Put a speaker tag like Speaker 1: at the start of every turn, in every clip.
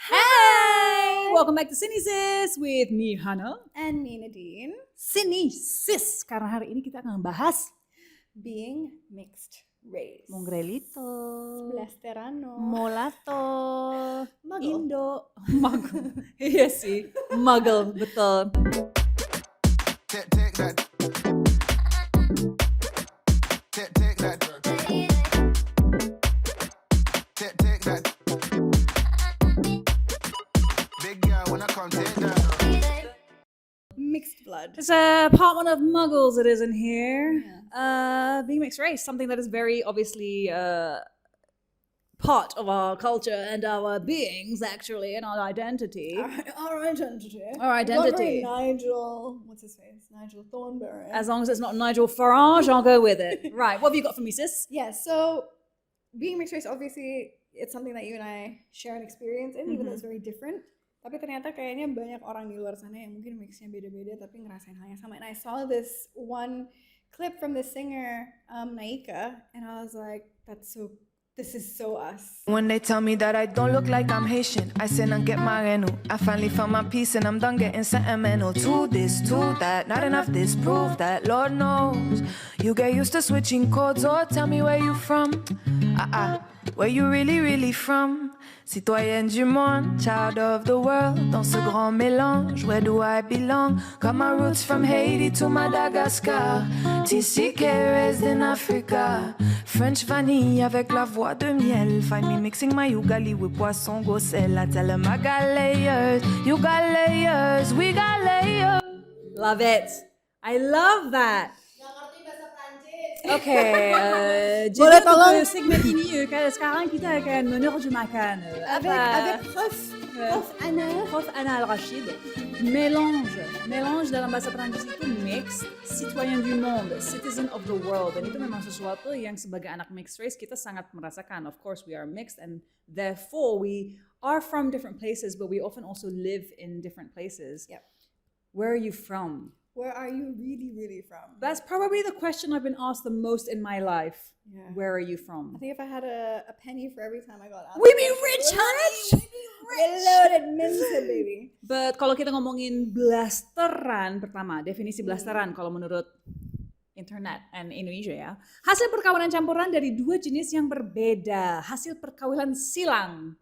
Speaker 1: Hey! Welcome back to Sini Sis with me, Hana.
Speaker 2: And me, Nadine.
Speaker 1: Sini Sis, karena hari ini kita akan bahas
Speaker 2: Being mixed race.
Speaker 1: Mongrelito,
Speaker 2: Blasterano.
Speaker 1: Molato,
Speaker 2: Muggle.
Speaker 1: Indo, Muggle. Iya sih, Muggle, betul.
Speaker 3: Take that. Take that. Take that. Big girl, when I come take that.
Speaker 2: Mixed blood.
Speaker 1: It's a part one of Muggles it is in here. Being mixed race, something that is very obviously part of our culture and our beings actually and our identity.
Speaker 2: Our identity.
Speaker 1: Our identity.
Speaker 2: Not very Nigel. What's his face? Nigel Thornberry.
Speaker 1: As long as it's not Nigel Farage, I'll go with it. Right, what have you got for me, sis?
Speaker 2: Yeah, so being mixed race, obviously, it's something that you and I share an experience in, even though it's very different. Tapi ternyata kayaknya banyak orang di luar sana yang mungkin mixnya beda-beda tapi ngerasain hal yang sama. And I saw this one clip from the singer Naika, and I was like, this is so us.
Speaker 4: When they tell me that I don't look like I'm Haitian, I say and get my renu. I finally found my peace and I'm done getting sentimental. To this, to that, not enough this, prove that, Lord knows. You get used to switching chords or tell me where you from. Where you really from? Citoyenne du monde, child of the world. Dans ce grand mélange, where do I belong? Got my roots from Haiti to Madagascar. TCK raised in Africa. French vanille avec la voix de miel. Find me mixing my ugali with poisson gosel. I tell them I got layers, you got layers, we got layers.
Speaker 1: Love it. I love that. Oke, jadi untuk segmen ini sekarang kita akan menerjemahkan
Speaker 2: Avec prof
Speaker 1: Anna Al-Rashid. Mélange dalam bahasa Perancis itu mixed, citoyen du monde, citizen of the world. Dan itu memang sesuatu yang sebagai anak mixed race kita sangat merasakan. Of course we are mixed and therefore we are from different places, but we often also live in different places.
Speaker 2: Yep.
Speaker 1: Where are you from?
Speaker 2: Where are you really from?
Speaker 1: That's probably the question I've been asked the most in my life.
Speaker 2: Yeah.
Speaker 1: Where are you from?
Speaker 2: I think if I had a penny for every time I got asked.
Speaker 1: We be rich, honey!
Speaker 2: Loaded minted, baby.
Speaker 1: But kalau kita ngomongin blasteran pertama, definisi blasteran kalau menurut internet and Indonesia ya, hasil perkawinan campuran dari dua jenis yang berbeda, hasil perkawinan silang,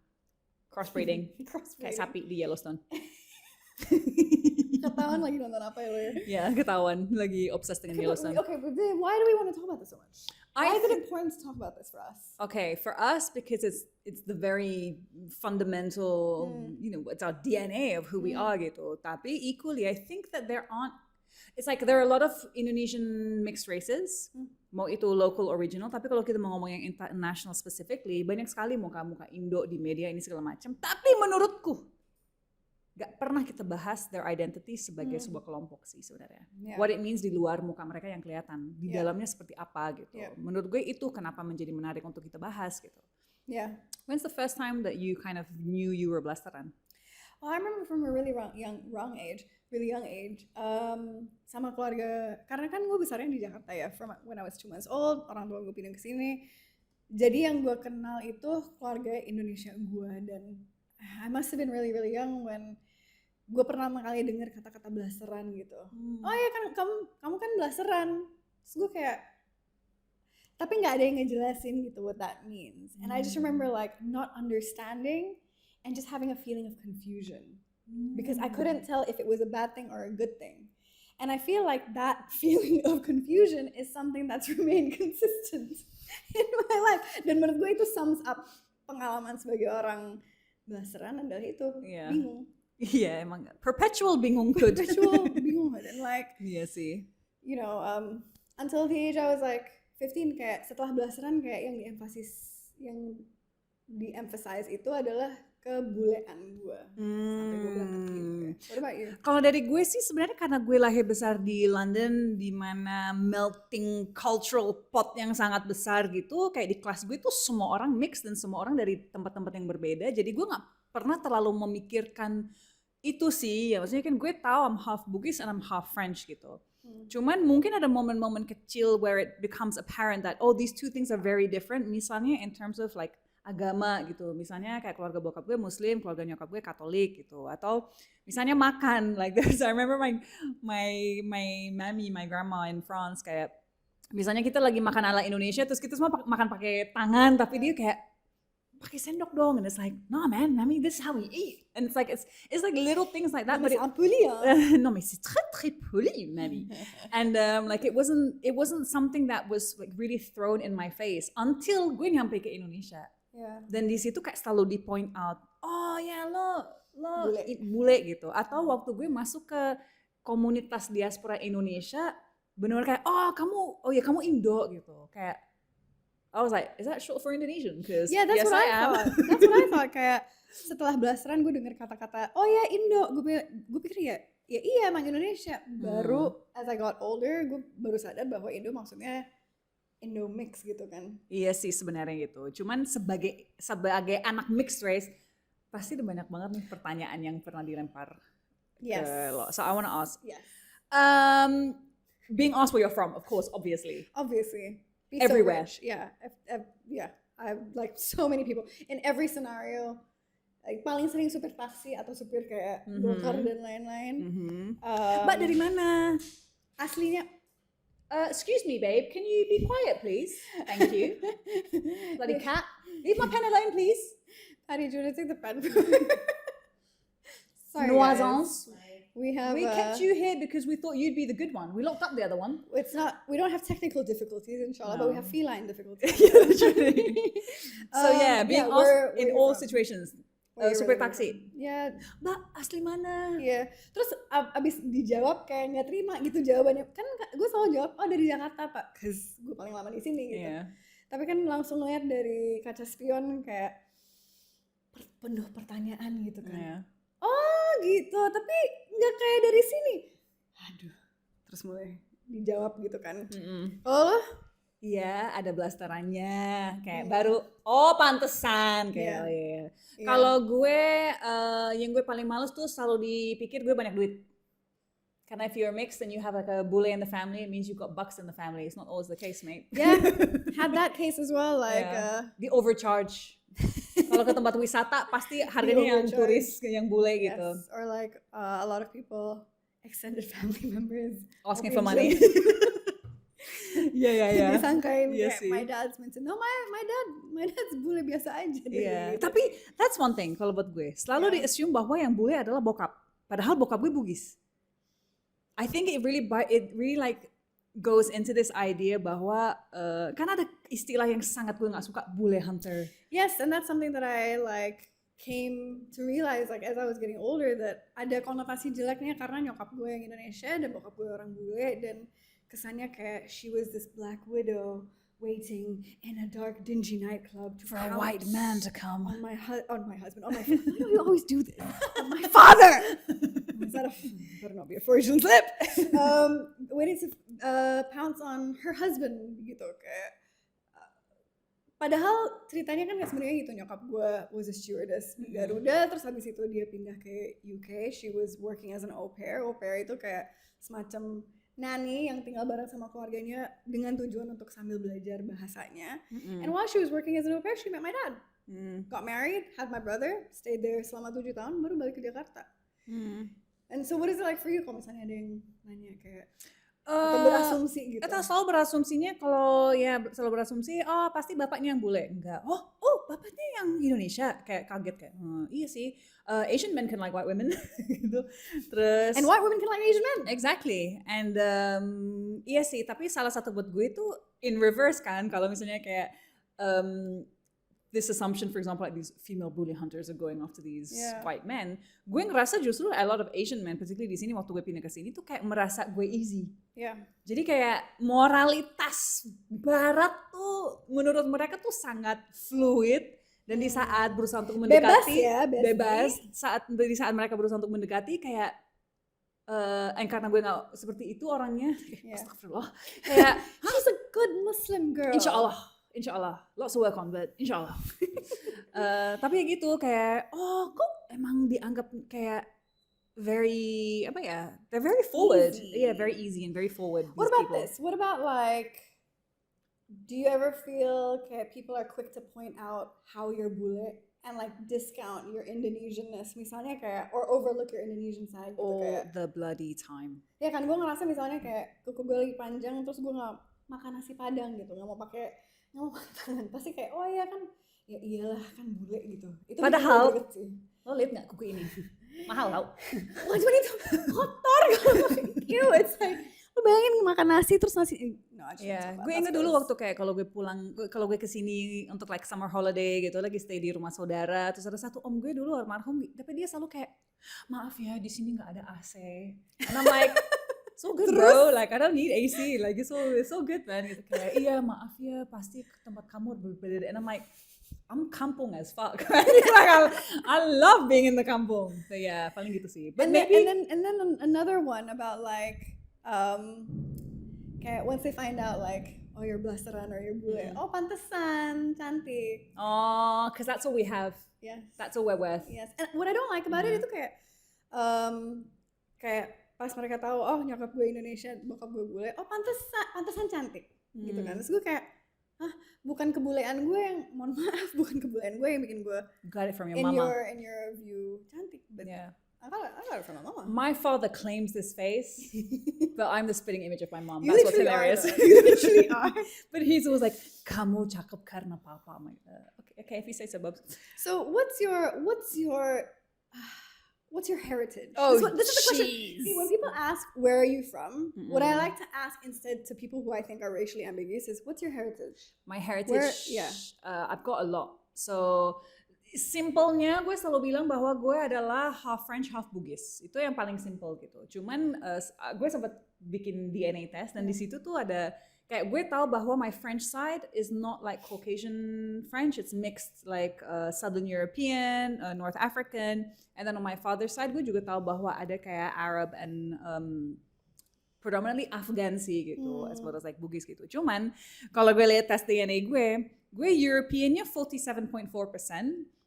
Speaker 1: crossbreeding, kayak sapi di Yellowstone.
Speaker 2: Ketahuan lagi nonton apa ya lo ya?
Speaker 1: Ya, ketahuan lagi obses dengan Yellowstone.
Speaker 2: Okay, but then why do we want to talk about this so much? Why is it important to talk about this for us?
Speaker 1: Okay, for us because it's the very fundamental, it's our DNA of who we are gitu. Tapi equally, I think that it's like there are a lot of Indonesian mixed races, mau itu local original, tapi kalau kita mau ngomong yang international specifically, banyak sekali muka-muka Indo di media ini segala macam. Tapi menurutku, gak pernah kita bahas their identity sebagai sebuah kelompok sih sebenarnya.
Speaker 2: Yeah.
Speaker 1: What it means di luar muka mereka yang kelihatan, di dalamnya seperti apa gitu.
Speaker 2: Yeah.
Speaker 1: Menurut gue itu kenapa menjadi menarik untuk kita bahas gitu.
Speaker 2: Yeah.
Speaker 1: When's the first time that you kind of knew you were blasteran?
Speaker 2: Well, I remember from a really young age, sama keluarga, karena kan gue besarnya di Jakarta ya, from when I was 2 months old, orang tua gue pindah ke sini. Jadi yang gue kenal itu keluarga Indonesia gue, dan I must have been really young when gue pertama kali dengar kata-kata blasteran gitu. Oh ya kan kamu kan blasteran. Terus gue kayak, tapi nggak ada yang ngejelasin gitu what that means. And I just remember like not understanding and just having a feeling of confusion because I couldn't tell if it was a bad thing or a good thing. And I feel like that feeling of confusion is something that's remained consistent in my life. Dan menurut gue itu sums up pengalaman sebagai orang blasteran adalah itu, bingung.
Speaker 1: Iya, emang perpetual bingunghood.
Speaker 2: Perpetual bingunghood. And like,
Speaker 1: iya sih.
Speaker 2: You know, until the age I was like 15, kayak setelah blasteran kayak yang di-emphasize itu adalah kebulean gue. Sampai gue bilang what about you?
Speaker 1: Kalau dari gue sih sebenarnya karena gue lahir besar di London di mana melting cultural pot yang sangat besar gitu, kayak di kelas gue tuh semua orang mix dan semua orang dari tempat-tempat yang berbeda. Jadi gue nggak pernah terlalu memikirkan itu sih. Ya maksudnya kan gue tahu I'm half Bugis and I'm half French gitu. Cuman mungkin ada momen-momen kecil where it becomes apparent that these two things are very different. Misalnya in terms of like agama gitu. Misalnya kayak keluarga bokap gue Muslim, keluarga nyokap gue Katolik gitu. Atau misalnya makan like this. I remember my mommy, my grandma in France kayak misalnya kita lagi makan ala Indonesia terus kita semua makan pakai tangan tapi dia kayak pakai sendok dong, and it's like no man, I mean this is how we eat, and it's like little things like that, but
Speaker 2: c'est impoli, hein.
Speaker 1: non mais c'est très poli, maybe, and like it wasn't something that was like really thrown in my face until gue nyampe ke Indonesia.
Speaker 2: Yeah.
Speaker 1: Dan di situ kayak selalu di point out, oh ya lo
Speaker 2: Bule.
Speaker 1: eat bule gitu, atau waktu gue masuk ke komunitas diaspora Indonesia benar kayak kamu Indo gitu, kayak I was like, is that short for Indonesian? Because
Speaker 2: Yeah, that's
Speaker 1: yes,
Speaker 2: what I
Speaker 1: am.
Speaker 2: thought. That's what I thought. Kayak setelah blasteran gue denger kata-kata, oh ya Indo, gue pikir ya iya emang Indonesia. Baru as I got older, gue baru sadar bahwa Indo maksudnya Indo mix gitu kan.
Speaker 1: Iya sih sebenarnya gitu. Cuman sebagai anak mixed race, pasti ada banyak banget nih pertanyaan yang pernah dilempar
Speaker 2: Yes.
Speaker 1: ke lo. So I wanna ask,
Speaker 2: Yes.
Speaker 1: being asked where you're from, of course, obviously.
Speaker 2: Obviously. Be
Speaker 1: Everywhere.
Speaker 2: So rich. Yeah. Yeah. I've like so many people in every scenario. Like paling sering supir taksi atau supir kayak Gokar dan lain-lain.
Speaker 1: Mbak dari mana?
Speaker 2: Aslinya
Speaker 1: Excuse me, babe. Can you be quiet, please? Thank you. Bloody cat. Leave my pen alone, please.
Speaker 2: Patty, do you want to take the pen? Sorry,
Speaker 1: Nuisance.
Speaker 2: guys. We have.
Speaker 1: We kept you here because we thought you'd be the good one. We locked up the other one.
Speaker 2: It's not. We don't have technical difficulties, inshallah, but we have feline difficulties.
Speaker 1: So yeah, being asked
Speaker 2: where
Speaker 1: in
Speaker 2: you
Speaker 1: all
Speaker 2: from?
Speaker 1: situations.
Speaker 2: Where you
Speaker 1: Supir
Speaker 2: really
Speaker 1: taksi.
Speaker 2: Ya,
Speaker 1: Mbak, asli mana?
Speaker 2: iya. Terus abis dijawab kayak nggak terima gitu jawabannya. Kan gue selalu jawab, oh dari Jakarta pak, cause gue paling lama di sini gitu.
Speaker 1: Iya.
Speaker 2: Tapi kan langsung ngeliat dari kaca spion kayak penuh pertanyaan gitu kan.
Speaker 1: Iya.
Speaker 2: Oh gitu, tapi nggak kayak dari sini. Aduh, terus mulai dijawab gitu kan. Oh lo?
Speaker 1: Iya, ada blasterannya. Kayak baru, oh pantesan. Kayak,
Speaker 2: Iya.
Speaker 1: oh, iya.
Speaker 2: Iya.
Speaker 1: Kalau gue, yang gue paling males tuh selalu dipikir gue banyak duit. Karena if you're mixed and you have like a bule in the family, it means you've got bucks in the family. It's not always the case, mate.
Speaker 2: Yeah, had that case as well. Like,
Speaker 1: Yeah. Di overcharge. Kalau ke tempat wisata pasti harganya yang turis, yang bule
Speaker 2: yes,
Speaker 1: gitu.
Speaker 2: or like a lot of people, extended family members,
Speaker 1: Asking
Speaker 2: of
Speaker 1: for money.
Speaker 2: Asian.
Speaker 1: Iya.
Speaker 2: Disangkain
Speaker 1: Iya
Speaker 2: kayak
Speaker 1: sih.
Speaker 2: my dad's mentioned, no my dad's bule biasa aja. deh,"
Speaker 1: Iya.
Speaker 2: gitu.
Speaker 1: Tapi that's one thing kalau buat gue. Selalu di-assume bahwa yang bule adalah bokap. Padahal bokap gue Bugis. I think it really like goes into this idea bahwa kan ada istilah yang sangat gue nggak suka, bule hunter.
Speaker 2: Yes, and that's something that I like came to realize like as I was getting older that ada konotasi jeleknya karena nyokap gue yang Indonesia dan bokap gue orang bule dan kesannya kayak she was this black widow waiting in a dark dingy nightclub to
Speaker 1: For a white man to come.
Speaker 2: on my husband, on my why do we always do this? On my father. Is that better not be a Freudian slip? Waiting to pounce on her husband gitu kayak. Padahal ceritanya kan sebenarnya gitu, nyokap gue was a stewardess di Garuda, terus habis itu dia pindah ke UK, she was working as an au pair. Au pair itu kayak semacam nanny yang tinggal bareng sama keluarganya dengan tujuan untuk sambil belajar bahasanya. And while she was working as an au pair, she met my dad. Got married, had my brother, stayed there selama 7 tahun, baru balik ke Jakarta. And so what is it like for you kalau misalnya ada yang nanya kayak atau berasumsi gitu?
Speaker 1: Kita selalu berasumsinya selalu berasumsi, oh pasti bapaknya yang bule. Enggak. Oh bapaknya yang Indonesia. Kayak kaget kayak, iya sih. Asian men can like white women. gitu. Terus.
Speaker 2: And white women can like Asian men.
Speaker 1: Exactly. And iya sih. Tapi salah satu buat gue itu in reverse kan. Kalau misalnya kayak this assumption, for example, like these female bully hunters are going after these white men. Gue ngerasa justru a lot of Asian men, particularly di sini waktu gue pindah ke sini tuh kayak merasa gue easy.
Speaker 2: Yeah.
Speaker 1: Jadi kayak moralitas Barat tuh menurut mereka tuh sangat fluid dan di saat berusaha untuk mendekati bebas di saat mereka berusaha untuk mendekati kayak karena gue nggak seperti itu orangnya, astagfirullah, kayak
Speaker 2: She's a good Muslim girl.
Speaker 1: Insya Allah, lots of work on, but insya Allah. Tapi gitu kayak, kok emang dianggap kayak very, they're very forward.
Speaker 2: Easy.
Speaker 1: Yeah, very easy and very forward.
Speaker 2: What about
Speaker 1: people.
Speaker 2: this? What about like do you ever feel kayak people are quick to point out how you're bule and like discount your Indonesianness misalnya kayak or overlook your Indonesian side gitu
Speaker 1: All
Speaker 2: kayak
Speaker 1: the bloody time.
Speaker 2: ya kan gue ngerasa misalnya kayak kuku gue lagi panjang terus gue nggak makan nasi padang gitu nggak mau pakai tangan pasti kayak oh iya kan ya iyalah kan bule gitu itu bikin
Speaker 1: Padahal-
Speaker 2: gue greget sih
Speaker 1: Lo liat nggak kuku ini? Mahal tau.
Speaker 2: wah cuman itu kotor ew it's like lo bayangin makan nasi terus nasi no, I shouldn't
Speaker 1: Ya,
Speaker 2: talk about
Speaker 1: gue
Speaker 2: that,
Speaker 1: inget dulu
Speaker 2: guys.
Speaker 1: waktu kayak kalau gue pulang, kalau gue kesini untuk like summer holiday gitu, lagi stay di rumah saudara, terus ada satu om gue dulu almarhum, tapi dia selalu kayak, maaf ya di sini nggak ada AC. And I'm like, so good bro, like I don't need AC, like it's so good man. Gitu kayak, iya maaf ya, pasti tempat kamu berbeda. And I'm like, I'm kampung as fuck. Like, I love being in the kampung. So yeah, paling gitu sih. But
Speaker 2: And then,
Speaker 1: maybe
Speaker 2: and then another one about like kayak once they find out like oh you're blasteran or you're bule oh pantesan cantik
Speaker 1: oh, because that's all we have.
Speaker 2: yes
Speaker 1: That's all we're worth.
Speaker 2: yes and what I don't like about it itu kayak kayak pas mereka tahu oh nyokap gue Indonesia bokap gue bule oh pantesan cantik gitu kan terus gue kayak bukan kebulean gue yang mohon maaf bukan kebulean gue yang bikin gue
Speaker 1: Got it from your
Speaker 2: in
Speaker 1: mama.
Speaker 2: your view cantik but
Speaker 1: Yeah.
Speaker 2: I got it from my mama.
Speaker 1: My father claims this face, but I'm the spitting image of my mom.
Speaker 2: You
Speaker 1: That's what's
Speaker 2: literally are,
Speaker 1: hilarious.
Speaker 2: though. You literally are.
Speaker 1: But he's always like, "Kamu cakep karena papa." I'm like, okay, if you say so, Bubs.
Speaker 2: So what's your heritage?
Speaker 1: Oh,
Speaker 2: this is the question.
Speaker 1: jeez.
Speaker 2: See, when people ask where are you from, what I
Speaker 1: Mm-mm.
Speaker 2: like to ask instead to people who I think are racially ambiguous is what's your heritage?
Speaker 1: My heritage,
Speaker 2: yeah.
Speaker 1: I've got a lot. So simpelnya gue selalu bilang bahwa gue adalah half French, half Bugis. Itu yang paling simple gitu. Cuman gue sempat bikin DNA test dan di situ tuh ada kayak gue tahu bahwa my French side is not like Caucasian French, it's mixed like Southern European, North African, and then on my father's side gue juga tahu bahwa ada kayak Arab and predominantly Afghan sih gitu, as well as like Bugis gitu. Cuman kalau gue lihat tes DNA gue Europeannya 47.4%,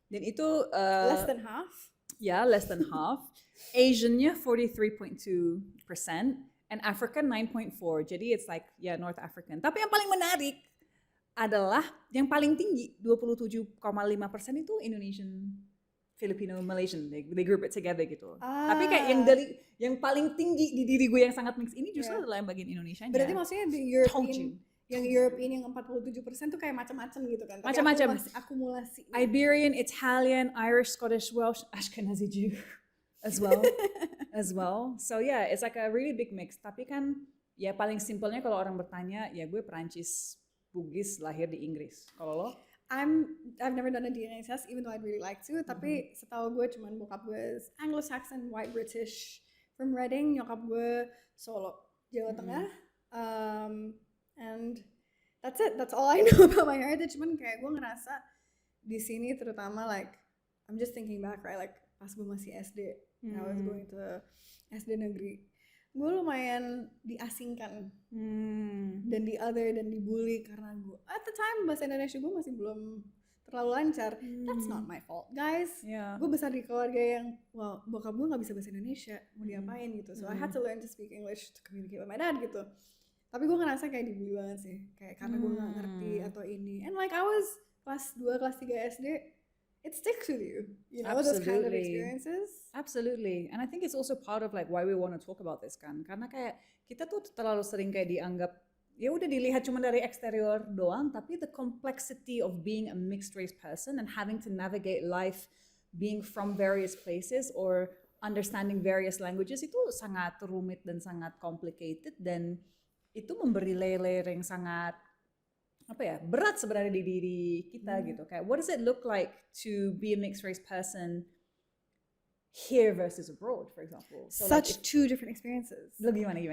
Speaker 1: dan itu
Speaker 2: Less than half.
Speaker 1: ya less than half. Asiannya 43.2%, and African 9.4. Jadi it's like North African. Tapi yang paling menarik adalah yang paling tinggi 27,5% itu Indonesian, Filipino, Malaysian. They group it together gitu. Tapi kayak yang paling tinggi di diri gue yang sangat mix ini justru adalah yang bagian Indonesianya.
Speaker 2: Berarti maksudnya the
Speaker 1: Told
Speaker 2: European
Speaker 1: you.
Speaker 2: yang European yang 47% tuh kayak macam-macam gitu kan. Tapi
Speaker 1: Macam-macam.
Speaker 2: akumulasi.
Speaker 1: Iberian, Italian, Irish, Scottish, Welsh, Ashkenazi Jew as well. So yeah, it's like a really big mix. Tapi kan ya paling simpelnya kalau orang bertanya, ya gue Perancis, Bugis, lahir di Inggris. Kalau lo?
Speaker 2: I've never done a DNA test even though I'd really like to, tapi setahu gue cuman bokap gue Anglo-Saxon, white British from Reading, nyokap gue Solo, Jawa Tengah. And that's it. That's all I know about my heritage. Cuman kayak gue ngerasa di sini terutama like I'm just thinking back right like pas gue masih SD, I was going to SD negeri. Gue lumayan diasingkan dan di other dan dibully karena gue at the time bahasa Indonesia gue masih belum terlalu lancar. That's not my fault, guys.
Speaker 1: Yeah.
Speaker 2: Gue besar di keluarga yang bokap gue nggak bisa bahasa Indonesia, mau diapain gitu. So I had to learn to speak English to communicate with my dad gitu. Tapi gue ngerasa kayak dibully banget sih, kayak karena gue nggak ngerti atau ini. And like I was kelas 2, kelas 3 SD, it sticks with you, you know, those kind of
Speaker 1: Absolutely.
Speaker 2: experiences.
Speaker 1: Absolutely. And I think it's also part of like why we want to talk about this kan. Karena kayak kita tuh terlalu sering kayak dianggap ya udah dilihat cuma dari eksterior doang, tapi the complexity of being a mixed race person and having to navigate life being from various places or understanding various languages itu sangat rumit dan sangat complicated, dan itu memberi layer-layer yang sangat berat sebenarnya di diri kita gitu. Kayak what does it look like to be a mixed race person here versus abroad, for example? So
Speaker 2: Such two different experiences.
Speaker 1: Gimana?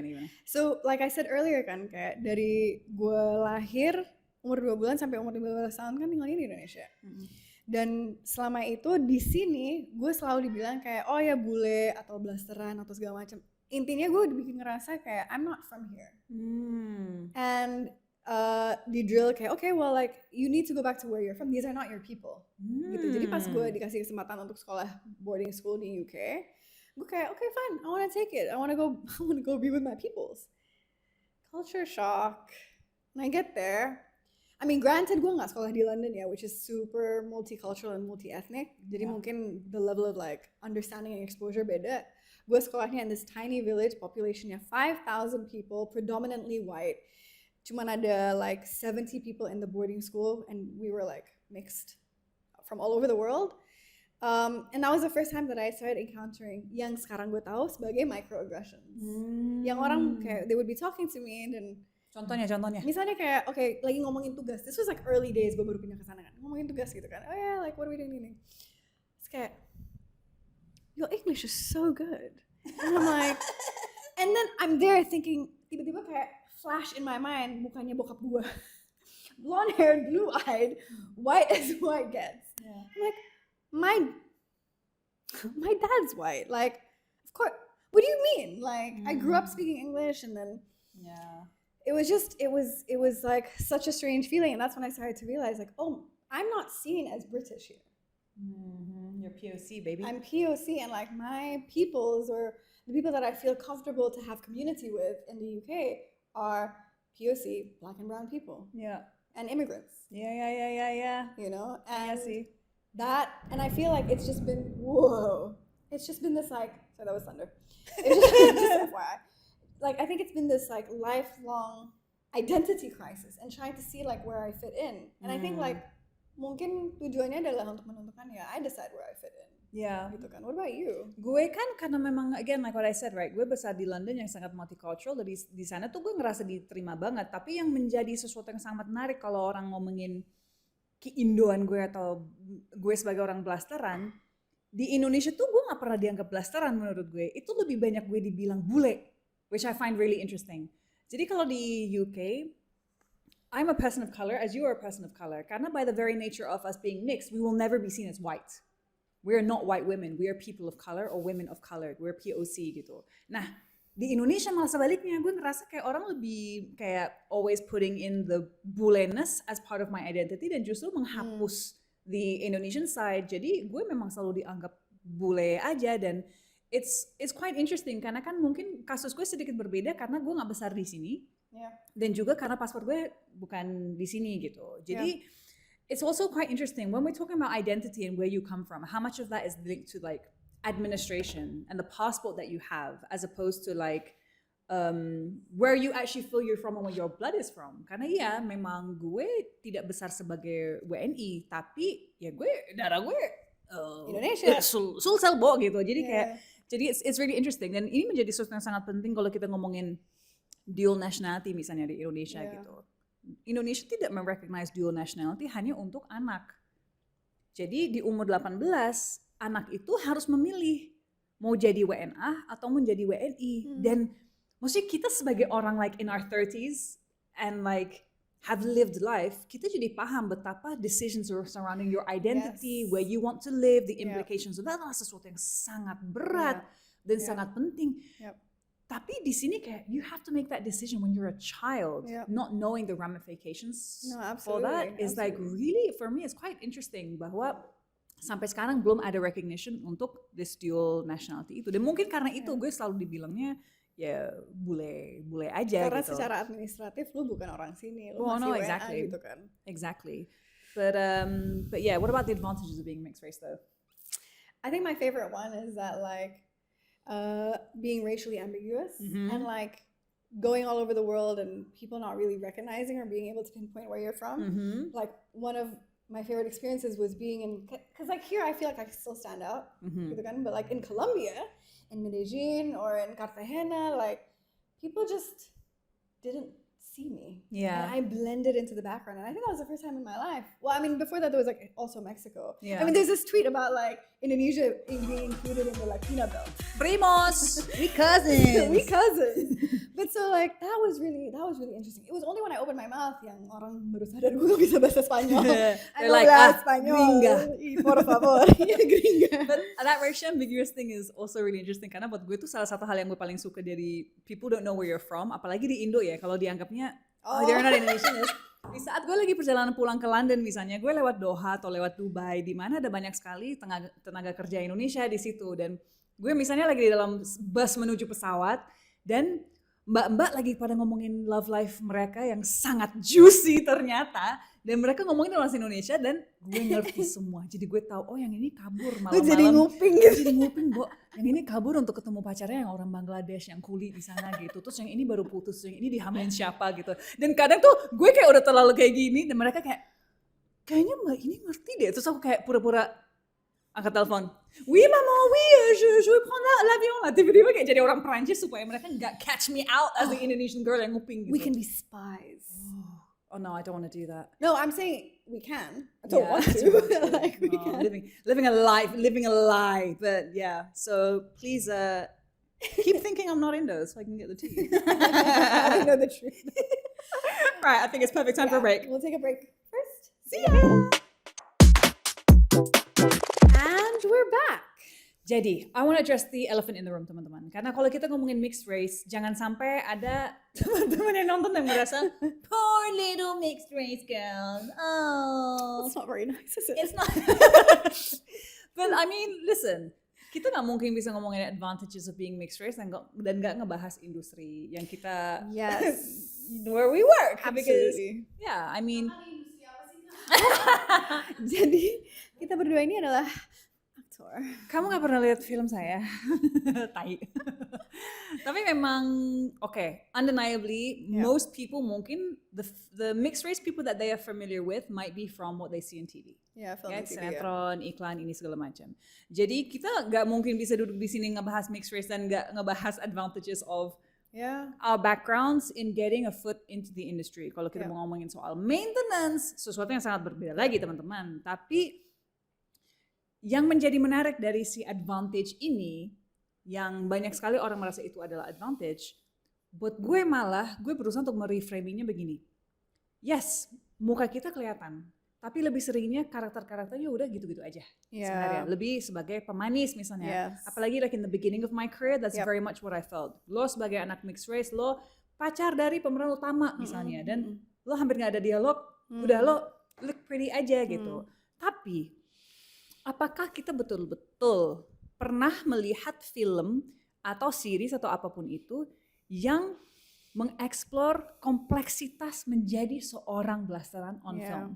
Speaker 2: So like I said earlier kan, kayak dari gue lahir umur 2 bulan sampai umur 15 tahun kan tinggalnya di Indonesia. Dan selama itu di sini gue selalu dibilang kayak oh ya bule atau blasteran atau segala macam. Intinya gue dibikin ngerasa kayak I'm not from here. And di drill kayak okay well like you need to go back to where you're from, these are not your people gitu. Jadi pas gue dikasih kesempatan untuk sekolah boarding school di UK, gue kayak okay fine, I wanna take it, I wanna go be with my peoples. Culture shock. When I get there I mean, granted gue nggak sekolah di London ya, which is super multicultural and multi-ethnic. Jadi mungkin the level of like understanding and exposure beda. Gue sekolahnya in this tiny village, populationnya 5,000 people, predominantly white. Cuman ada like 70 people in the boarding school, and we were like mixed from all over the world. And that was the first time that I started encountering yang sekarang gue tahu sebagai microaggressions. Yang orang kayak they would be talking to me dan
Speaker 1: Contohnya.
Speaker 2: misalnya kayak oke, lagi ngomongin tugas. This was like early days, gue baru pindah ke sana kan. Ngomongin tugas gitu kan. Oh yeah, like what are we doing ini? Terus kayak your English is so good. And I'm like, and then I'm there thinking, tiba-tiba kayak flash in my mind mukanya bokap gue. Blonde haired, blue eyed, white as white gets. I'm like, my dad's white. Like, of course. What do you mean? Like, I grew up speaking English, and then it was like such a strange feeling, and that's when I started to realize, like, oh, I'm not seen as British here.
Speaker 1: You're POC, baby.
Speaker 2: I'm POC, and like my peoples or the people that I feel comfortable to have community with in the UK are POC, black and brown people, and immigrants.
Speaker 1: Yeah.
Speaker 2: You know,
Speaker 1: I
Speaker 2: and
Speaker 1: see.
Speaker 2: that, and I feel like it's just been it's just been this like, sorry, that was thunder. It's just FYI. Like, I think it's been this like lifelong identity crisis and trying to see like where I fit in. And I think like mungkin tujuannya adalah untuk menentukan ya I decide where I fit in.
Speaker 1: Yeah.
Speaker 2: Gitu kan. What about you?
Speaker 1: Gue kan karena memang again like what I said right, gue besar di London yang sangat multicultural, dari di sana tuh gue ngerasa diterima banget. Tapi yang menjadi sesuatu yang sangat menarik kalau orang ngomongin keindoan gue atau gue sebagai orang blasteran, di Indonesia tuh gue nggak pernah dianggap blasteran menurut gue. Itu lebih banyak gue dibilang bule, which I find really interesting. Jadi kalau di UK, I'm a person of color as you are a person of color. Karena by the very nature of us being mixed, we will never be seen as white. We are not white women. We are people of color or women of color. We're POC gitu. Nah, di Indonesia malah sebaliknya, gue ngerasa kayak orang lebih kayak always putting in the buleness as part of my identity dan justru menghapus the Indonesian side. Jadi gue memang selalu dianggap bule aja, dan it's quite interesting karena kan mungkin kasus gue sedikit berbeda karena gue nggak besar di sini. Dan juga karena paspor gue bukan di sini gitu. Jadi it's also quite interesting when we're talking about identity and where you come from, how much of that is linked to like administration and the passport that you have as opposed to like where you actually feel you're from and where your blood is from. Karena ya memang gue tidak besar sebagai WNI, tapi ya gue darah gue
Speaker 2: Indonesia.
Speaker 1: Sulselbo gitu. Jadi kayak jadi it's really interesting, dan ini menjadi sesuatu yang sangat penting kalau kita ngomongin dual nationality misalnya di Indonesia gitu. Indonesia tidak merecognize dual nationality hanya untuk anak. Jadi di umur 18, anak itu harus memilih mau jadi WNA atau menjadi WNI. Dan maksudnya kita sebagai orang like in our 30s and like have lived life, kita jadi paham betapa decisions surrounding your identity, where you want to live, the implications of that adalah sesuatu yang sangat berat dan sangat penting. Tapi di sini kayak you have to make that decision when you're a child, not knowing the ramifications for that is like really, for me it's quite interesting bahwa sampai sekarang belum ada recognition untuk this dual nationality itu. Dan mungkin karena itu gue selalu dibilangnya ya bule aja
Speaker 2: karena
Speaker 1: gitu.
Speaker 2: secara administratif lu bukan orang sini, lu
Speaker 1: Oh,
Speaker 2: masih
Speaker 1: no,
Speaker 2: WNA
Speaker 1: exactly.
Speaker 2: gitu kan.
Speaker 1: Exactly. But yeah, what about the advantages of being mixed race though?
Speaker 2: I think my favorite one is that like being racially ambiguous and like going all over the world and people not really recognizing or being able to pinpoint where you're from. Like one of my favorite experiences was being in, because like here I feel like I can still stand out, gitu kan, but like in Colombia, in Medellin or in Cartagena, like people just didn't see me.
Speaker 1: Yeah.
Speaker 2: And I blended into the background, and I think that was the first time in my life. Well, I mean, before that there was like also Mexico.
Speaker 1: Yeah.
Speaker 2: I mean, there's this tweet about like Indonesia being included in the Latina belt.
Speaker 1: Primos, we cousins.
Speaker 2: We cousins. But so like that was really interesting. It was only when I opened my mouth yang orang baru sadar gue gak bisa bahasa Spanyol.
Speaker 1: They're like, gringa.
Speaker 2: Y por favor. Gringa.
Speaker 1: But that racial ambiguous thing is also really interesting karena buat gue itu salah satu hal yang gue paling suka dari people don't know where you're from, apalagi di Indo ya, kalau dianggapnya they're not Indonesian. Di saat gue lagi perjalanan pulang ke London misalnya, gue lewat Doha atau lewat Dubai, di mana ada banyak sekali tenaga kerja Indonesia di situ, dan gue misalnya lagi di dalam bus menuju pesawat dan mbak-mbak lagi pada ngomongin love life mereka yang sangat juicy ternyata, Dan mereka ngomongin dalam bahasa Indonesia dan gue ngerti semua. Jadi gue tahu, oh yang ini kabur
Speaker 2: Lu
Speaker 1: malam-malam.
Speaker 2: jadi nguping
Speaker 1: Gue
Speaker 2: gitu.
Speaker 1: jadi nguping, Bo. Yang ini kabur untuk ketemu pacarnya yang orang Bangladesh, yang kuli di sana gitu. Terus yang ini baru putus, yang ini dihamilin siapa gitu. Dan kadang tuh gue kayak udah terlalu kayak gini dan mereka kayak, kayaknya mbak ini ngerti deh. Terus aku kayak pura-pura angkat telepon. Oui maman, oui, je vais prendre l'avion lah. Tiba-tiba kayak jadi orang Perancis supaya mereka nggak catch me out as the Indonesian girl yang nguping gitu.
Speaker 2: We can be spies.
Speaker 1: Oh no, I don't want to do that.
Speaker 2: No, I'm saying we can. I don't want
Speaker 1: I
Speaker 2: to.
Speaker 1: don't want to.
Speaker 2: Like, we
Speaker 1: No,
Speaker 2: can.
Speaker 1: living a lie. But yeah, so please keep thinking I'm not in those so I can get the tea.
Speaker 2: I know the truth.
Speaker 1: Right, I think it's perfect time for a break.
Speaker 2: We'll take a break first.
Speaker 1: See ya.
Speaker 2: And we're back.
Speaker 1: Jadi, I want to address the elephant in the room, teman-teman. Karena kalau kita ngomongin mixed race, jangan sampai ada teman-teman yang nonton yang merasa, poor little mixed race girls. Oh,
Speaker 2: It's not very nice, is it?
Speaker 1: it's not. But I mean, listen. Kita nggak mungkin bisa ngomongin advantages of being mixed race dan nggak ngebahas industri yang kita
Speaker 2: Yes.
Speaker 1: where we work. Because,
Speaker 2: Absolutely.
Speaker 1: yeah, I mean,
Speaker 2: Jadi kita berdua ini adalah aktor.
Speaker 1: kamu nggak pernah lihat film saya, tai. Tapi memang, undeniably,
Speaker 2: Yeah.
Speaker 1: most people mungkin the mixed race people that they are familiar with might be from what they see on TV.
Speaker 2: Ya, film
Speaker 1: Kan,
Speaker 2: TV, ya.
Speaker 1: sinetron, iklan, ini segala macam. Jadi kita nggak mungkin bisa duduk di sini ngebahas mixed race dan nggak ngebahas advantages of
Speaker 2: Ya.
Speaker 1: our backgrounds in getting a foot into the industry. Kalau kita
Speaker 2: Yeah.
Speaker 1: mau ngomongin soal maintenance, sesuatu yang sangat berbeda lagi teman-teman. Tapi yang menjadi menarik dari si advantage ini, yang banyak sekali orang merasa itu adalah advantage, buat gue malah, gue berusaha untuk mereframingnya begini. Yes, muka kita kelihatan, tapi lebih seringnya karakter-karakternya udah gitu-gitu aja.
Speaker 2: Ya.
Speaker 1: Sebenarnya lebih sebagai pemanis misalnya.
Speaker 2: Yes.
Speaker 1: Apalagi like in the beginning of my career, that's
Speaker 2: Yep.
Speaker 1: very much what I felt. Lo sebagai anak mixed race, lo pacar dari pemeran utama misalnya, dan lo hampir nggak ada dialog, udah lo look pretty aja gitu. Tapi apakah kita betul-betul pernah melihat film atau series atau apapun itu yang mengeksplor kompleksitas menjadi seorang blasteran on
Speaker 2: Yeah.
Speaker 1: film?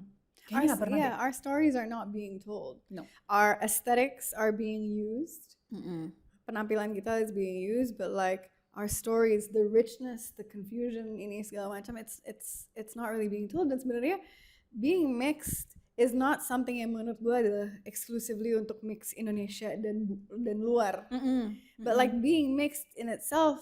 Speaker 1: Kayaknya nggak pernah deh.
Speaker 2: Our stories are not being told.
Speaker 1: No.
Speaker 2: Our aesthetics are being used.
Speaker 1: Mm-mm.
Speaker 2: Penampilan kita is being used, but like our stories, the richness, the confusion, ini segala macam, it's not really being told. Dan sebenarnya being mixed is not something yang menurut gue adalah exclusively untuk mix Indonesia dan luar. But like being mixed in itself,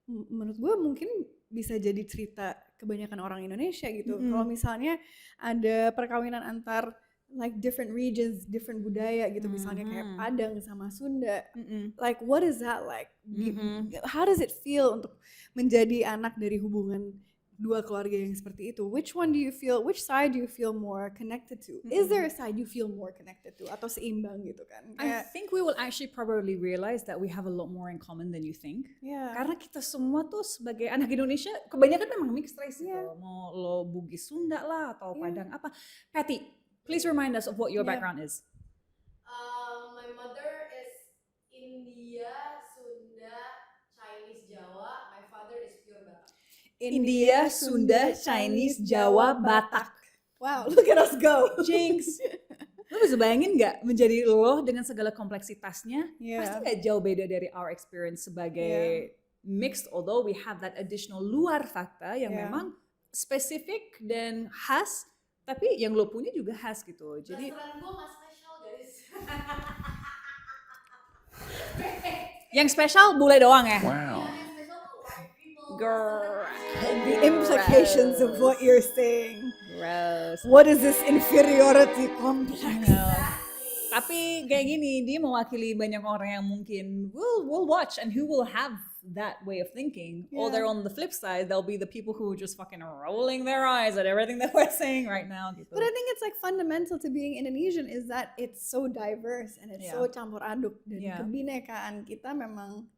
Speaker 2: menurut gue mungkin bisa jadi cerita kebanyakan orang Indonesia gitu. Kalau misalnya ada perkawinan antar like different regions, different budaya gitu, misalnya kayak Padang sama Sunda. Like what is that like? How does it feel untuk menjadi anak dari hubungan dua keluarga yang seperti itu? Which side do you feel more connected to? Is there a side you feel more connected to? Atau seimbang gitu kan?
Speaker 1: I think we will actually probably realize that we have a lot more in common than you think.
Speaker 2: Yeah.
Speaker 1: Karena kita semua tuh sebagai anak Indonesia, kebanyakan memang mixed race gitu. Mau lo Bugis Sunda lah atau Padang apa. Patty, please remind us of what your background is.
Speaker 5: My mother is India, Sunda, Chinese, Jawa. My father is pure Batak.
Speaker 1: India, Sunda, Chinese, Jawa, Batak.
Speaker 2: Wow, look at us go.
Speaker 1: Jinx. Lo bisa bayangin nggak menjadi lo dengan segala kompleksitasnya?
Speaker 2: Yeah.
Speaker 1: Pasti nggak jauh beda dari our experience sebagai mixed, although we have that additional luar fakta yang memang spesifik dan khas, tapi yang lo punya juga khas gitu. Jadi
Speaker 5: Blasteran gue gak spesial guys.
Speaker 1: yang spesial bule doang ya.
Speaker 3: Wow.
Speaker 5: Yang spesial tuh white people.
Speaker 1: Girl.
Speaker 2: The implications of what you're saying.
Speaker 1: Gross.
Speaker 2: What is this inferiority complex?
Speaker 1: Tapi kayak gini, dia mewakili banyak orang yang mungkin will watch and who will have that way of thinking. Although on the flip side, there'll be the people who are just fucking rolling their eyes at everything that we're saying right now. Gitu.
Speaker 2: But I think it's like fundamental to being Indonesian is that it's so diverse and it's so campur aduk, dan kebinekaan kita memang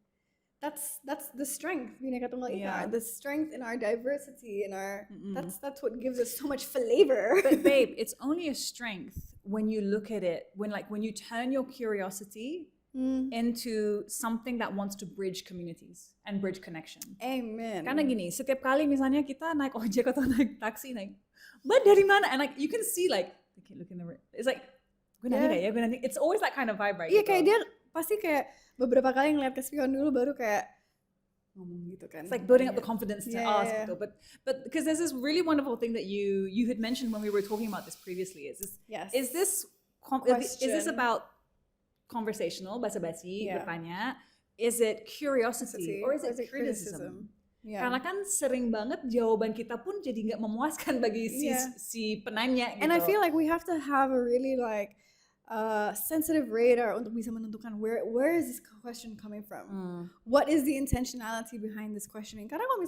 Speaker 2: that's the strength, Bhinneka Tunggal Ika. The strength in our diversity, in our that's what gives us so much flavor.
Speaker 1: But babe, it's only a strength when you look at it, when you turn your curiosity into something that wants to bridge communities and bridge connection.
Speaker 2: Amen.
Speaker 1: Karena gini, setiap kali misalnya kita naik ojek atau naik taksi, naik Mbak dari mana? And like you can see like okay, look in the it's like gue nanya
Speaker 2: Yeah.
Speaker 1: nggak ya, gue nanya. It's always that kind of vibe, right?
Speaker 2: Iya
Speaker 1: gitu.
Speaker 2: kayak dia pasti kayak beberapa kali ngeliat ke spion dulu baru kayak ngomong gitu kan.
Speaker 1: It's like building up the confidence to
Speaker 2: Yeah,
Speaker 1: ask
Speaker 2: yeah,
Speaker 1: gitu. But because there's this really wonderful thing that you had mentioned when we were talking about this previously.
Speaker 2: Yes.
Speaker 1: Is this
Speaker 2: Question.
Speaker 1: about conversational, basa-basi,
Speaker 2: Yeah.
Speaker 1: bertanya? Is it curiosity or is it criticism?
Speaker 2: Yeah.
Speaker 1: Karena kan sering banget jawaban kita pun jadi nggak memuaskan bagi
Speaker 2: Yeah.
Speaker 1: si penanya gitu.
Speaker 2: And I feel like we have to have a really like sensitive radar untuk bisa menentukan where is this question coming from? What is the intentionality behind this questioning? Karena kalau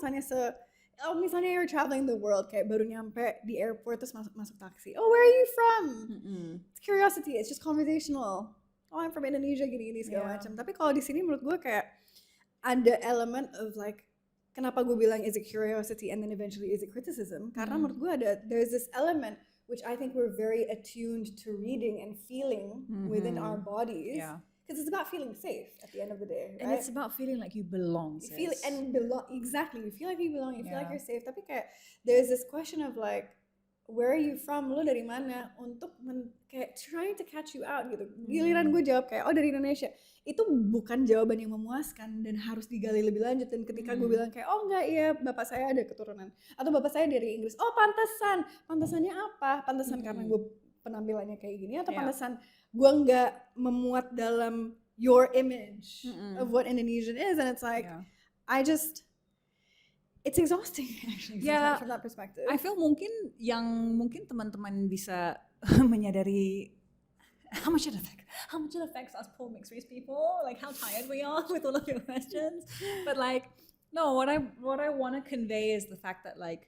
Speaker 2: misalnya you're traveling the world kayak baru nyampe di airport terus masuk taksi. Oh, where are you from? It's curiosity. It's just conversational. Oh, I'm from Indonesia gini segala
Speaker 1: Yeah.
Speaker 2: macam. Tapi kalau di sini menurut gue kayak ada element of like kenapa gue bilang is it curiosity and then eventually is it criticism? Karena menurut gue there's this element which I think we're very attuned to reading and feeling within our bodies.
Speaker 1: Yeah.
Speaker 2: Because it's about feeling safe at the end of the day, right?
Speaker 1: And it's about feeling like you belong.
Speaker 2: You feel
Speaker 1: sis.
Speaker 2: and belong exactly. You feel like you belong. You feel like
Speaker 1: Yeah.
Speaker 2: you're safe. Tapi kayak there's this question of like, where are you from? Lo dari mana? Untuk kayak trying to catch you out gitu. Giliran gue jawab kayak oh dari Indonesia. Itu bukan jawaban yang memuaskan dan harus digali lebih lanjut. Dan ketika gue bilang kayak oh enggak iya bapak saya ada keturunan atau bapak saya dari Inggris. Oh pantesan. Pantesannya apa? Pantesan karena gue penampilannya kayak gini atau
Speaker 1: Yeah.
Speaker 2: pantesan gue nggak memuat dalam your image of what Indonesian is, and it's like
Speaker 1: Yeah.
Speaker 2: it's exhausting actually
Speaker 1: Yeah.
Speaker 2: from that perspective.
Speaker 1: I feel mungkin teman-teman bisa menyadari how much it affects us poor mixed race people, like how tired we are with all of your questions. But like, no, what I want to convey is the fact that like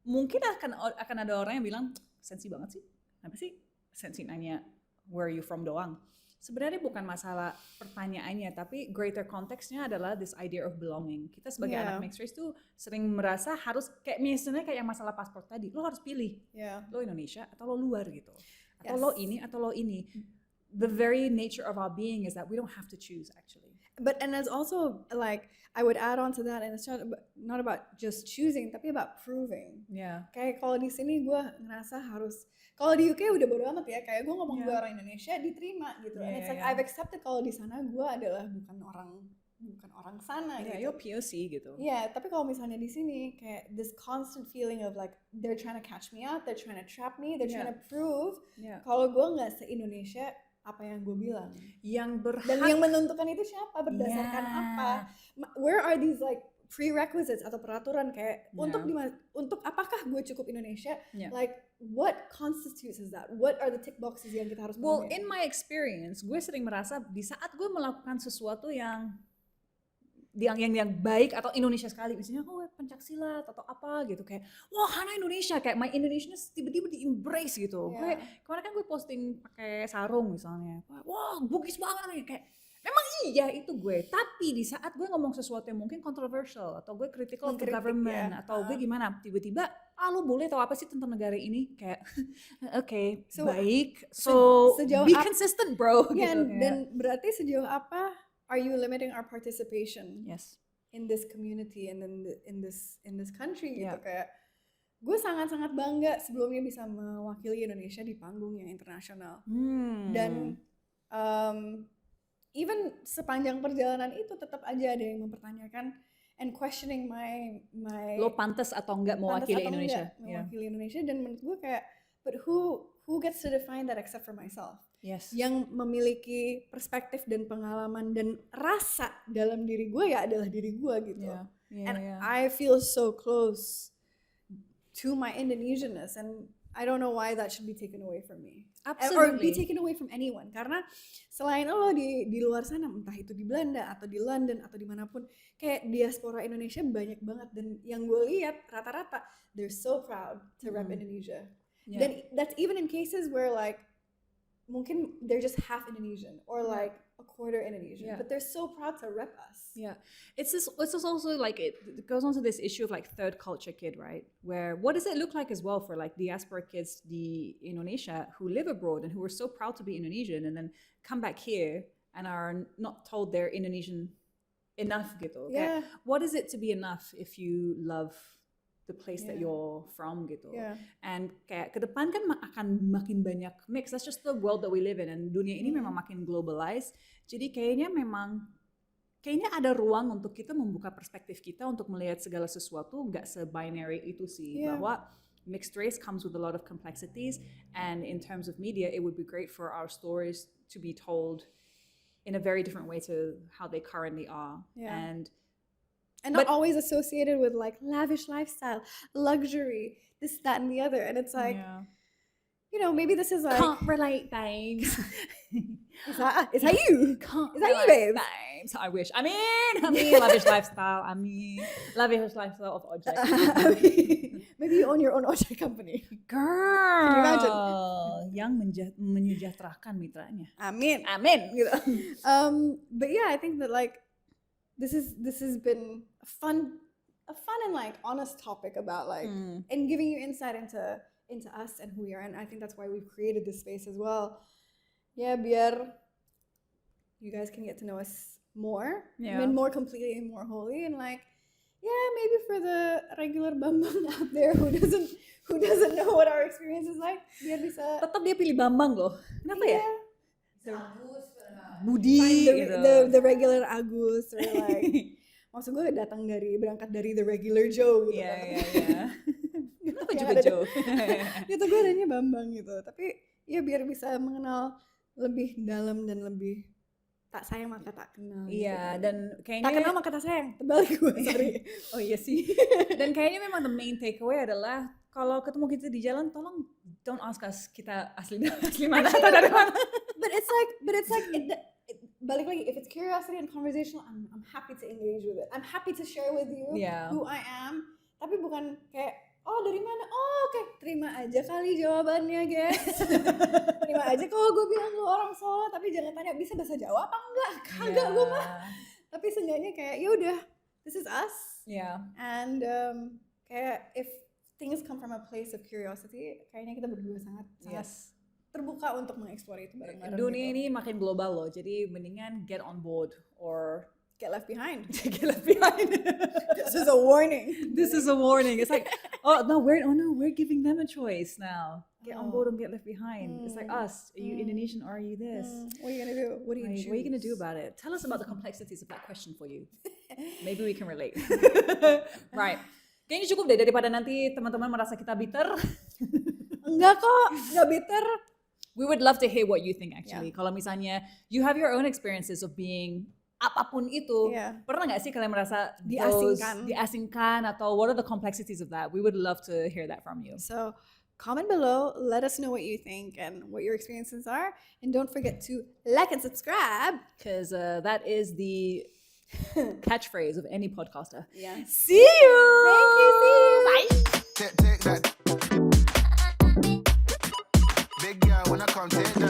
Speaker 1: mungkin akan ada orang yang bilang sensi banget sih, apa sih sensi nanya where are you from doang. Sebenarnya bukan masalah pertanyaannya, tapi greater konteksnya adalah this idea of belonging. Kita sebagai
Speaker 2: Yeah.
Speaker 1: anak mixed race tuh sering merasa harus kayak misalnya kayak masalah paspor tadi, lo harus pilih
Speaker 2: Yeah.
Speaker 1: lo Indonesia atau lo luar gitu, atau
Speaker 2: Yes.
Speaker 1: lo ini atau lo ini. The very nature of our being is that we don't have to choose actually.
Speaker 2: And there's also like I would add on to that, and it's not about just choosing, tapi about proving.
Speaker 1: Yeah.
Speaker 2: Kayak kalau di sini gue ngerasa harus, kalau di UK udah bodo amat ya, kayak gue ngomong
Speaker 1: Yeah.
Speaker 2: gue orang Indonesia diterima gitu. And it's like
Speaker 1: Yeah.
Speaker 2: I've accepted kalau di sana gue adalah bukan orang sana
Speaker 1: Yeah,
Speaker 2: gitu.
Speaker 1: you're POC gitu.
Speaker 2: Iya, tapi kalau misalnya di sini kayak this constant feeling of like they're trying to catch me out, they're trying to trap me, they're trying to prove
Speaker 1: Yeah.
Speaker 2: kalau gue nggak se-Indonesia apa yang gue bilang.
Speaker 1: Yang berhak.
Speaker 2: Dan yang menentukan itu siapa, berdasarkan
Speaker 1: Yeah.
Speaker 2: apa? Where are these like prerequisites atau peraturan kayak
Speaker 1: Yeah.
Speaker 2: untuk apakah gue cukup Indonesia?
Speaker 1: Yeah.
Speaker 2: Like what constitutes as that? What are the tick boxes yang kita harus
Speaker 1: Well,
Speaker 2: penuhi?
Speaker 1: in my experience, gue sering merasa di saat gue melakukan sesuatu yang baik atau Indonesia sekali, misalnya pencaksilat atau apa gitu, kayak wah Hana Indonesia, kayak my Indonesianness tiba-tiba di embrace gitu. Gue
Speaker 2: Yeah.
Speaker 1: kemarin kan gue posting pakai sarung misalnya, wah Bugis banget nih, kayak memang iya itu gue, tapi di saat gue ngomong sesuatu yang mungkin controversial atau gue critical of the
Speaker 2: Mengkritik,
Speaker 1: government
Speaker 2: ya.
Speaker 1: atau gue gimana, tiba-tiba lo boleh tahu apa sih tentang negara ini, kayak oke,
Speaker 2: So,
Speaker 1: baik, so
Speaker 2: sejauh
Speaker 1: be
Speaker 2: ap-
Speaker 1: consistent bro.
Speaker 2: Yeah,
Speaker 1: gitu,
Speaker 2: dan berarti sejauh apa are you limiting our participation
Speaker 1: yes.
Speaker 2: in this community and in this country gitu.
Speaker 1: Yeah.
Speaker 2: Kayak gue sangat-sangat bangga sebelumnya bisa mewakili Indonesia di panggung yang internasional. Dan even sepanjang perjalanan itu tetap aja ada yang mempertanyakan and questioning my
Speaker 1: Lo pantas atau enggak
Speaker 2: pantas
Speaker 1: mewakili
Speaker 2: atau
Speaker 1: Indonesia?
Speaker 2: enggak mewakili Indonesia. Dan menurut gue kayak but who gets to define that except for myself?
Speaker 1: Yes.
Speaker 2: Yang memiliki perspektif dan pengalaman dan rasa dalam diri gue ya adalah diri gue gitu.
Speaker 1: Yeah. Yeah,
Speaker 2: And
Speaker 1: yeah.
Speaker 2: I feel so close to my Indonesianness, and I don't know why that should be taken away from me. Or be
Speaker 1: Absolutely.
Speaker 2: taken away from anyone. Karena selain lo di luar sana, entah itu di Belanda atau di London atau dimanapun, kayak diaspora Indonesia banyak banget. Dan yang gue lihat rata-rata they're so proud to rep Indonesia.
Speaker 1: Yeah.
Speaker 2: Then that's even in cases where like mungkin they're just half Indonesian or like a quarter Indonesian,
Speaker 1: Yeah.
Speaker 2: but they're so proud to rep us.
Speaker 1: Yeah, it's just also like it goes on to this issue of like third culture kid, right? Where what does it look like as well for like diaspora kids di Indonesia who live abroad and who are so proud to be Indonesian and then come back here and are not told they're Indonesian enough gitu.
Speaker 2: Yeah.
Speaker 1: Kayak, what is it to be enough if you love the place that
Speaker 2: Yeah.
Speaker 1: you're from gitu.
Speaker 2: Yeah.
Speaker 1: And kayak ke depan kan akan makin banyak mix. That's just the world that we live in. And dunia ini memang makin globalized. Jadi kayaknya ada ruang untuk kita membuka perspektif kita untuk melihat segala sesuatu nggak se-binary itu sih.
Speaker 2: Yeah.
Speaker 1: Bahwa mixed race comes with a lot of complexities. And in terms of media, it would be great for our stories to be told in a very different way to how they currently are.
Speaker 2: Yeah.
Speaker 1: And
Speaker 2: not always associated with like lavish lifestyle, luxury, this, that, and the other. And it's like, you know, maybe this is like,
Speaker 1: can't relate, babes.
Speaker 2: is that you?
Speaker 1: Can't
Speaker 2: Is that you,
Speaker 1: relate,
Speaker 2: babes?
Speaker 1: babes. I wish. I mean, lavish lifestyle. Lavish lifestyle of objects.
Speaker 2: Maybe you own your own object company.
Speaker 1: Girl,
Speaker 2: you imagine?
Speaker 1: yang menyejahterakan mitranya.
Speaker 2: Amin.
Speaker 1: Amin. Gitu.
Speaker 2: But yeah, I think that like this has been a fun and like honest topic about like and giving you insight into us and who we are, and I think that's why we've created this space as well. Yeah, biar you guys can get to know us more, and more completely and more wholly, and like maybe for the regular Bambang out there who doesn't know what our experience is like, biar bisa
Speaker 1: Tetap dia pilih Bambang loh. Kenapa ya?
Speaker 5: Agus,
Speaker 1: Budi
Speaker 2: find
Speaker 1: gitu.
Speaker 2: the regular Agus or like maksud gue berangkat dari the regular Joe gitu kan.
Speaker 1: Iya. Kenapa
Speaker 2: Yang
Speaker 1: juga
Speaker 2: ada-
Speaker 1: Joe?
Speaker 2: Itu gue adanya Bambang gitu, tapi ya biar bisa mengenal lebih dalam dan lebih tak sayang maka tak kenal gitu.
Speaker 1: Iya, dan kayaknya
Speaker 2: Tak kenal maka tak sayang, terbalik gue, sorry.
Speaker 1: Oh iya sih. Dan kayaknya memang the main takeaway adalah kalau ketemu kita di jalan, tolong don't ask us kita asli mana atau dari mana.
Speaker 2: But it's like balik lagi, if it's curiosity and conversational, I'm happy to engage with it. I'm happy to share with you
Speaker 1: Yeah.
Speaker 2: who I am. Tapi bukan kayak, oh dari mana? Oh oke, terima aja kali jawabannya guys. Terima aja kalau gue bilang lu orang Solo, tapi jangan tanya bisa bahasa Jawa apa enggak? Kagak gue mah. Tapi seenggaknya kayak, ya udah, this is us.
Speaker 1: Yeah.
Speaker 2: And kayak if things come from a place of curiosity, kayaknya kita berdua sangat
Speaker 1: Yes.
Speaker 2: terbuka untuk mengeksplor itu bareng-bareng.
Speaker 1: Dunia
Speaker 2: gitu.
Speaker 1: ini makin global loh, jadi mendingan get on board or
Speaker 2: Get left behind.
Speaker 1: get left behind.
Speaker 2: This is a warning.
Speaker 1: This is a warning. It's like, we're giving them a choice now. Get on board and get left behind. It's like us. Are you Indonesian or are you this?
Speaker 2: What are you gonna do? What do you
Speaker 1: Right,
Speaker 2: choose?
Speaker 1: what are you gonna do about it? Tell us about the complexities of that question for you. Maybe we can relate. Right. Kayaknya cukup deh daripada nanti teman-teman merasa kita bitter.
Speaker 2: Enggak kok, enggak bitter.
Speaker 1: We would love to hear what you think actually. Kalau misalnya you have your own experiences of being apapun itu, pernah nggak sih kalian merasa diasingkan atau what are the complexities of that? We would love to hear that from you.
Speaker 2: So comment below, let us know what you think and what your experiences are, and don't forget to like and subscribe.
Speaker 1: Because that is the catchphrase of any podcaster.
Speaker 2: Yeah.
Speaker 1: See you.
Speaker 2: Thank you. See you. Bye.
Speaker 3: Take that. Big girl, when I come take that.